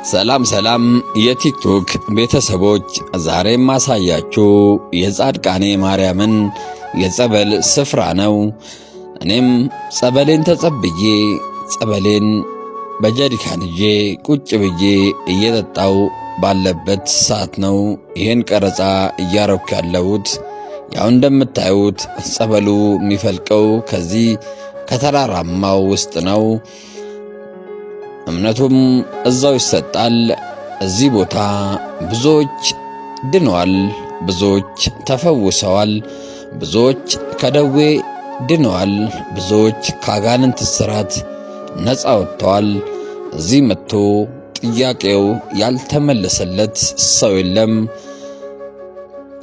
ሰላም ሰላም የቲክቶክ ቤተሰቦች፣ ዛሬ ማሳያችሁ የጻድቃኔ ማርያምን የጸበል ስፍራ ነው። እኔም ጸበሌን ተጸብዬ ጸበሌን በጀሪካን ይዤ ቁጭ ብዬ እየጠጣው ባለበት ሰዓት ነው ይህን ቀረጻ እያረኩ ያለሁት። ያው እንደምታዩት ጸበሉ የሚፈልቀው ከዚህ ከተራራማው ውስጥ ነው። እምነቱም እዛው ይሰጣል። እዚህ ቦታ ብዙዎች ድነዋል፣ ብዙዎች ተፈውሰዋል፣ ብዙዎች ከደዌ ድነዋል፣ ብዙዎች ከአጋንንት እስራት ነፃ ወጥተዋል። እዚህ መጥቶ ጥያቄው ያልተመለሰለት ሰው የለም።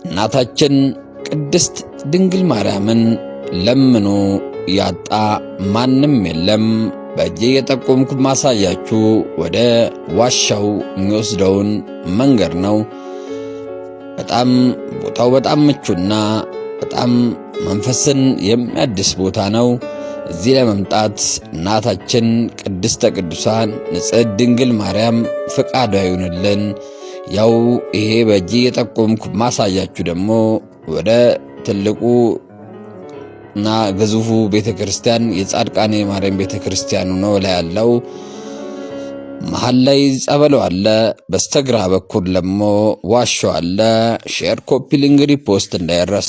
እናታችን ቅድስት ድንግል ማርያምን ለምኖ ያጣ ማንም የለም። በእጄ የጠቆምኩ ማሳያችሁ ወደ ዋሻው የሚወስደውን መንገድ ነው። በጣም ቦታው በጣም ምቹና በጣም መንፈስን የሚያድስ ቦታ ነው። እዚህ ለመምጣት እናታችን ቅድስተ ቅዱሳን ንጽሕት ድንግል ማርያም ፈቃዷ ይሁንልን። ያው ይሄ በእጄ የጠቆምኩ ማሳያችሁ ደግሞ ወደ ትልቁ እና ግዙፉ ቤተክርስቲያን የጻድቃኔ ማርያም ቤተክርስቲያኑ ነው ላይ ያለው። መሃል ላይ ጸበሉ አለ። በስተግራ በኩል ደግሞ ዋሻው አለ። ሼር፣ ኮፒ፣ ሊንክ፣ ሪፖስት እንዳይረሳ።